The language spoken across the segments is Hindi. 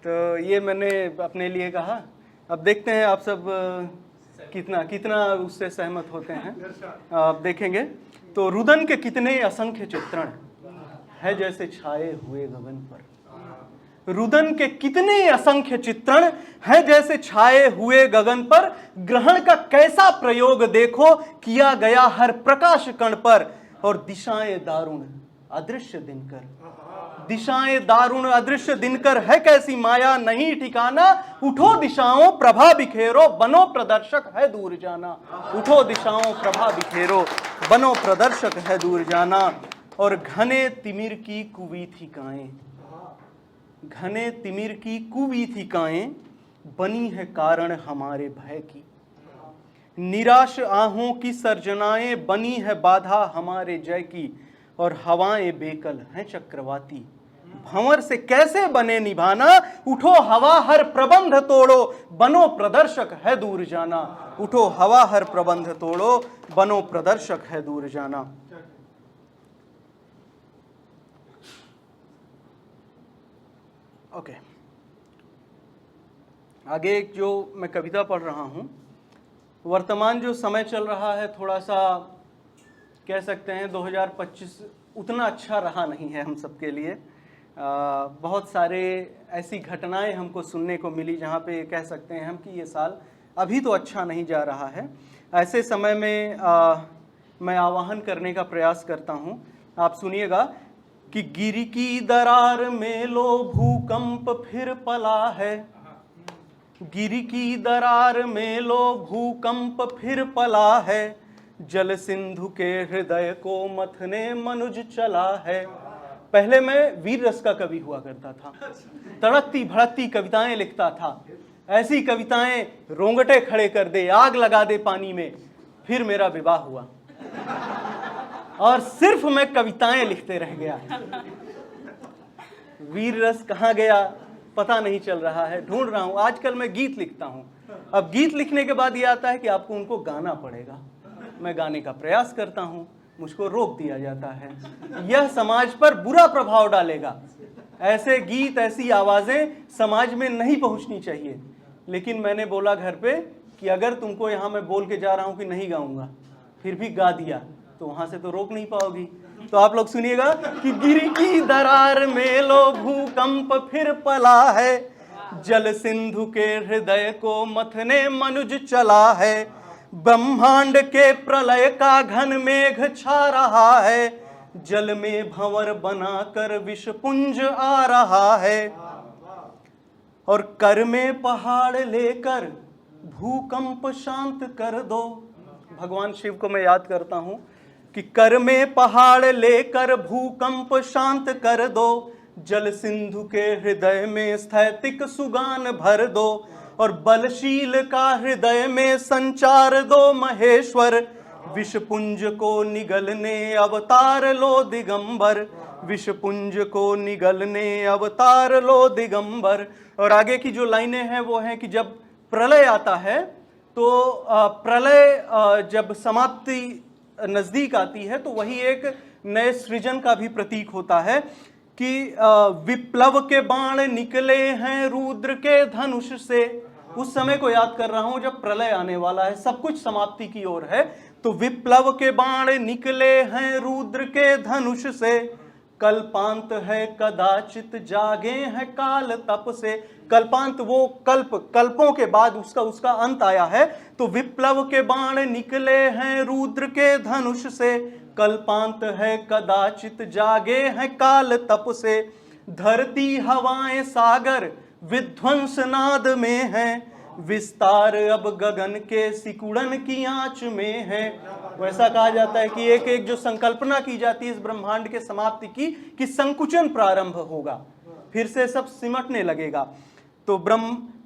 तो ये मैंने अपने लिए कहा। अब देखते हैं आप सब कितना कितना उससे सहमत होते हैं। आप देखेंगे तो रुदन के कितने असंख्य चित्रण है जैसे छाए हुए गगन पर। रुदन के कितने असंख्य चित्रण है जैसे छाए हुए गगन पर। ग्रहण का कैसा प्रयोग देखो किया गया हर प्रकाश कण पर। और दिशाएं दारुण अदृश्य दिनकर, दिशाएं दारुण अदृश्य दिनकर है कैसी माया नहीं ठिकाना। उठो दिशाओं प्रभा बिखेरो बनो प्रदर्शक है दूर जाना। उठो दिशाओं प्रभा बिखेरो बनो प्रदर्शक है दूर जाना। और घने तिमिर की कुवीथिकाएं, घने तिमिर की कुवीथिकाएं बनी है कारण हमारे भय की। निराश आहों की सर्जनाएं बनी है बाधा हमारे जय की। और हवाएं बेकल हैं चक्रवाती भंवर से कैसे बने निभाना। उठो हवा हर प्रबंध तोड़ो बनो प्रदर्शक है दूर जाना। उठो हवा हर प्रबंध तोड़ो बनो प्रदर्शक है दूर जाना। ओके, आगे एक जो मैं कविता पढ़ रहा हूं, वर्तमान जो समय चल रहा है थोड़ा सा कह सकते हैं 2025 उतना अच्छा रहा नहीं है हम सबके लिए। बहुत सारे ऐसी घटनाएं हमको सुनने को मिली जहां पे कह सकते हैं हम कि ये साल अभी तो अच्छा नहीं जा रहा है। ऐसे समय में मैं आह्वान करने का प्रयास करता हूं, आप सुनिएगा कि गिरी की दरार में लो भूकंप फिर पला है। गिरी की दरार में लो भूकंप फिर पला है। जल सिंधु के हृदय को मथने मनुज चला है। पहले मैं वीर रस का कवि हुआ करता था, तड़कती भड़कती कविताएं लिखता था। ऐसी कविताएं रोंगटे खड़े कर दे, आग लगा दे पानी में। फिर मेरा विवाह हुआ और सिर्फ मैं कविताएं लिखते रह गया। वीर रस कहाँ गया पता नहीं चल रहा है, ढूंढ रहा हूं। आजकल मैं गीत लिखता हूं। अब गीत लिखने के बाद ये आता है कि आपको उनको गाना पड़ेगा। मैं गाने का प्रयास करता हूं, मुझको रोक दिया जाता है। यह समाज पर बुरा प्रभाव डालेगा। ऐसे गीत ऐसी आवाजें समाज में नहीं पहुंचनी चाहिए। लेकिन मैंने बोला घर पे कि अगर तुमको यहाँ मैं बोल के जा रहा हूं कि नहीं गाऊंगा, फिर भी गा दिया तो वहां से तो रोक नहीं पाओगी। तो आप लोग सुनिएगा कि गिरी की दरार में लो भूकंप फिर पला है। जल सिंधु के हृदय को मथने मनुज चला है। ब्रह्मांड के प्रलय का घन मेघ छा रहा है। जल में भंवर बनाकर विषपुंज आ रहा है। और कर में पहाड़ लेकर भूकंप शांत कर दो। भगवान शिव को मैं याद करता हूं कि कर में पहाड़ लेकर भूकंप शांत कर दो। जल सिंधु के हृदय में स्थैतिक सुगान भर दो। और बलशील का हृदय में संचार दो महेश्वर। विषपुंज को निगलने अवतार लो दिगंबर। विषपुंज को निगलने अवतार लो दिगंबर। और आगे की जो लाइनें हैं वो हैं कि जब प्रलय आता है तो प्रलय जब समाप्ति नजदीक आती है तो वही एक नए सृजन का भी प्रतीक होता है कि विप्लव के बाण निकले हैं रुद्र के धनुष से। उस समय को याद कर रहा हूं जब प्रलय आने वाला है, सब कुछ समाप्ति की ओर है। तो विप्लव के बाण निकले हैं रुद्र के धनुष से। कल्पांत है कदाचित जागे हैं काल तप से। कल्पांत वो कल्पों के बाद उसका अंत आया है। तो विप्लव के बाण निकले हैं रुद्र के धनुष से। कल्पांत है कदाचित जागे हैं काल तप से। धरती हवाएं सागर विध्वंस नाद में है। विस्तार अब गगन के सिकुड़न की आंच में है। वैसा कहा जाता है कि एक एक जो संकल्पना की जाती है इस ब्रह्मांड के समाप्ति की कि संकुचन प्रारंभ होगा, फिर से सब सिमटने लगेगा। तो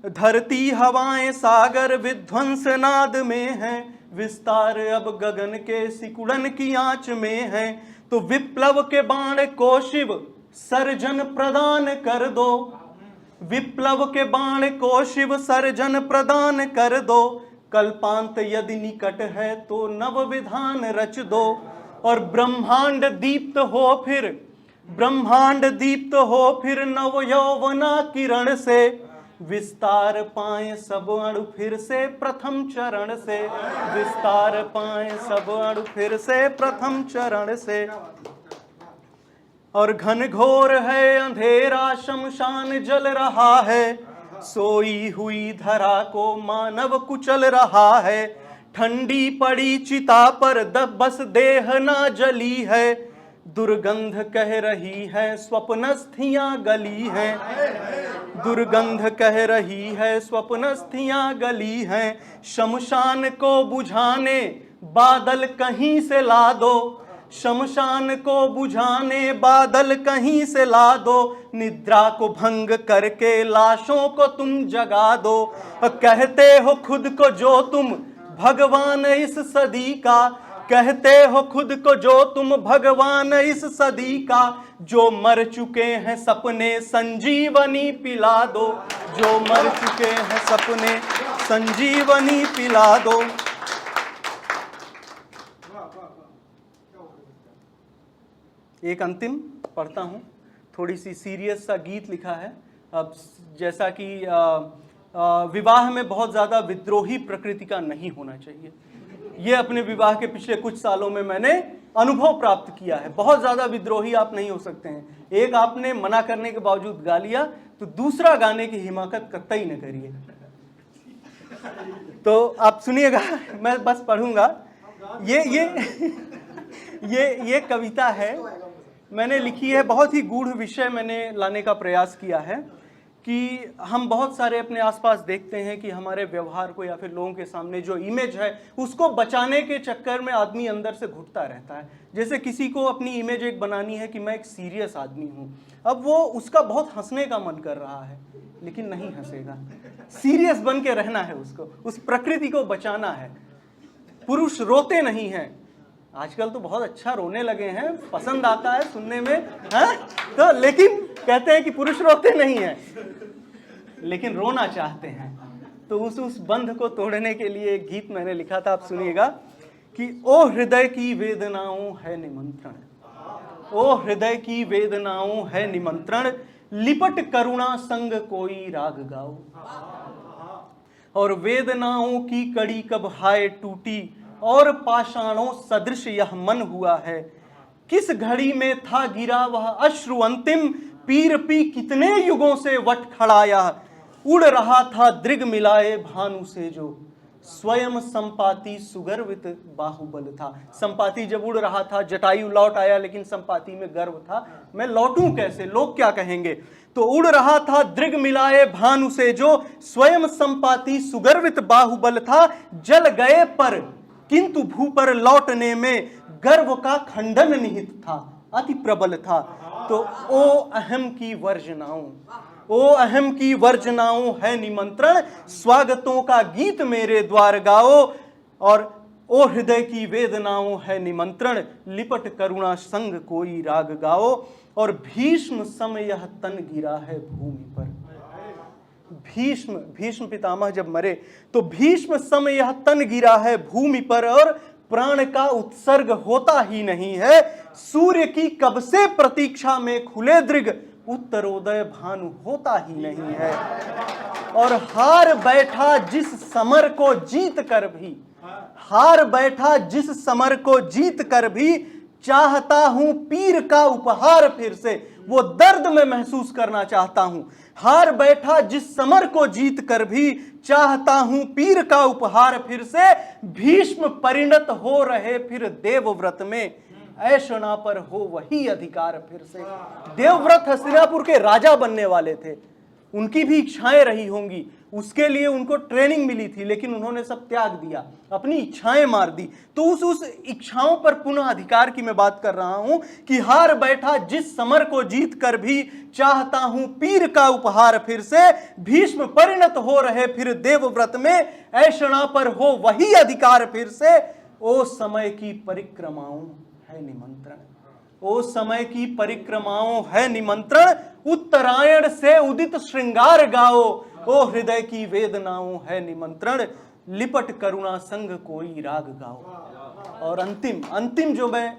धरती हवाएं सागर विध्वंस नाद में है। विस्तार अब गगन के सिकुड़न की आंच में है। तो विप्लव के बाण को शिव सर्जन प्रदान कर दो। विप्लव के बाण को शिव सर्जन प्रदान कर दो। कल्पांत यदि निकट है तो नव विधान रच दो। और ब्रह्मांड दीप्त हो फिर ब्रह्मांड दीप्त हो फिर नव यौवना किरण से, विस्तार पाए सब अणु फिर से प्रथम चरण से, विस्तार पाए सब अणु फिर से प्रथम चरण से। और घन घोर है अंधेरा शमशान जल रहा है, सोई हुई धरा को मानव कुचल रहा है। ठंडी पड़ी चिता पर बस देह ना जली है, दुर्गंध कह रही है स्वप्नस्थियां गली हैं, दुर्गंध कह रही है स्वप्नस्थियां गली हैं। शमशान को बुझाने बादल कहीं से ला दो, शमशान को बुझाने बादल कहीं से ला दो, निद्रा को भंग करके लाशों को तुम जगा दो। कहते हो खुद को जो तुम भगवान इस सदी का, कहते हो खुद को जो तुम भगवान इस सदी का, जो मर चुके हैं सपने संजीवनी पिला दो, जो मर चुके हैं सपने संजीवनी पिला दो। एक अंतिम पढ़ता हूँ, थोड़ी सी सीरियस सा गीत लिखा है। अब जैसा कि विवाह में बहुत ज़्यादा विद्रोही प्रकृति का नहीं होना चाहिए, ये अपने विवाह के पिछले कुछ सालों में मैंने अनुभव प्राप्त किया है। बहुत ज़्यादा विद्रोही आप नहीं हो सकते हैं। एक आपने मना करने के बावजूद गा लिया तो दूसरा गाने की हिमाकत कतई न करिए। तो आप सुनिएगा, मैं बस पढ़ूंगा। ये कविता है, मैंने लिखी है। बहुत ही गूढ़ विषय मैंने लाने का प्रयास किया है कि हम बहुत सारे अपने आसपास देखते हैं कि हमारे व्यवहार को या फिर लोगों के सामने जो इमेज है उसको बचाने के चक्कर में आदमी अंदर से घुटता रहता है। जैसे किसी को अपनी इमेज एक बनानी है कि मैं एक सीरियस आदमी हूँ, अब वो उसका बहुत हंसने का मन कर रहा है लेकिन नहीं हंसेगा, सीरियस बन के रहना है उसको, उस प्रकृति को बचाना है। पुरुष रोते नहीं हैं, आजकल तो बहुत अच्छा रोने लगे हैं, पसंद आता है सुनने में, हैं? तो लेकिन कहते हैं कि पुरुष रोते नहीं हैं लेकिन रोना चाहते हैं। तो उस बंध को तोड़ने के लिए एक गीत मैंने लिखा था, आप सुनिएगा कि ओ हृदय की वेदनाओं है निमंत्रण, ओ हृदय की वेदनाओं है निमंत्रण, लिपट करुणा संग कोई राग गाओ। और वेदनाओं की कड़ी कब हाय टूटी, और पाषाणों सदृश यह मन हुआ है। किस घड़ी में था गिरा वह अश्रु अंतिम, पीर पी कितने युगों से वट खड़ाया। उड़ रहा था दृग मिलाए भानु से जो, स्वयं संपाति सुगर्वित बाहुबल था। संपाति जब उड़ रहा था, जटायु लौट आया लेकिन संपाति में गर्व था, मैं लौटूं कैसे, लोग क्या कहेंगे। तो उड़ रहा था दृग मिलाए भानु से जो, स्वयं संपाति सुगर्वित बाहुबल था। जल गए पर किंतु भू पर लौटने में गर्व का खंडन निहित था, अति प्रबल था। तो ओ अहम की वर्जनाओं, ओ अहम की वर्जनाओं है निमंत्रण, स्वागतों का गीत मेरे द्वार गाओ। और ओ हृदय की वेदनाओं है निमंत्रण, लिपट करुणा संग कोई राग गाओ। और भीष्म सम यह तन गिरा है भूमि पर, भीष्म पितामह जब मरे तो भीष्म सम यह तन गिरा है भूमि पर, और प्राण का उत्सर्ग होता ही नहीं है। सूर्य की कब से प्रतीक्षा में खुले दृग, उत्तरोदय भानु होता ही नहीं है। और हार बैठा जिस समर को जीत कर भी, हार बैठा जिस समर को जीत कर भी, चाहता हूं पीर का उपहार फिर से, वो दर्द में महसूस करना चाहता हूं। हार बैठा जिस समर को जीत कर भी, चाहता हूं पीर का उपहार फिर से। भीष्म परिणत हो रहे फिर देवव्रत में, ऐषणा पर हो वही अधिकार फिर से। देवव्रत हस्तिनापुर के राजा बनने वाले थे, उनकी भी इच्छाएं रही होंगी, उसके लिए उनको ट्रेनिंग मिली थी, लेकिन उन्होंने सब त्याग दिया, अपनी इच्छाएं मार दी। तो उस इच्छाओं पर पुनः अधिकार की मैं बात कर रहा हूं कि हार बैठा जिस समर को जीत कर भी, चाहता हूं पीर का उपहार फिर से। भीष्म परिणत हो रहे फिर देवव्रत में, ऐषणा पर हो वही अधिकार फिर से। ओ समय की परिक्रमाओं है निमंत्रण, ओ समय की परिक्रमाओं है निमंत्रण, उत्तरायण से उदित श्रृंगार गाओ। ओ हृदय की वेदनाओं है निमंत्रण, लिपट करुणा संग कोई राग गाओ। और अंतिम जो मैं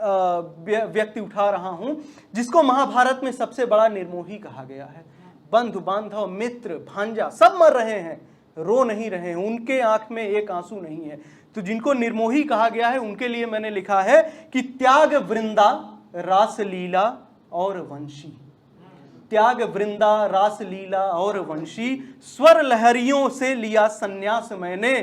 व्यक्ति उठा रहा हूं, जिसको महाभारत में सबसे बड़ा निर्मोही कहा गया है। बंधु बांधव मित्र भांजा सब मर रहे हैं, रो नहीं रहे हैं, उनके आंख में एक आंसू नहीं है। तो जिनको निर्मोही कहा गया है उनके लिए मैंने लिखा है कि त्याग वृंदा रास लीला और वंशी, त्याग वृंदा रास लीला और वंशी, स्वर लहरियों से लिया संन्यास मैंने,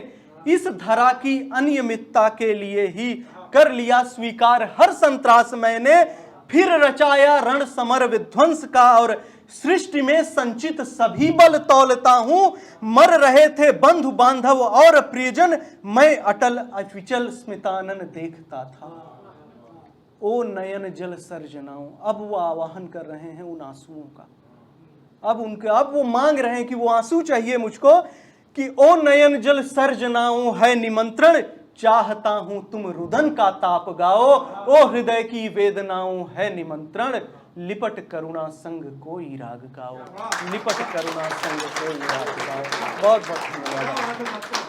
इस धरा की अनियमितता के लिए ही कर लिया स्वीकार हर संत्रास मैंने, फिर रचाया रण समर विध्वंस का और सृष्टि में संचित सभी बल तौलता हूं, मर रहे थे बंधु बांधव और प्रियजन, मैं अटल अविचल स्मितानन देखता था। ओ नयन जल सर्जनाओं, अब वो आवाहन कर रहे हैं उन आंसुओं का, अब वो मांग रहे हैं कि वो आंसू चाहिए मुझको, कि ओ नयन जल सर्जनाओं है निमंत्रण, चाहता हूं तुम रुदन का ताप गाओ, ओ हृदय की वेदनाओं है निमंत्रण, लिपट करुणा संग कोई राग गाओ, लिपट करुणा संग कोई राग गाओ। बहुत बहुत धन्यवाद।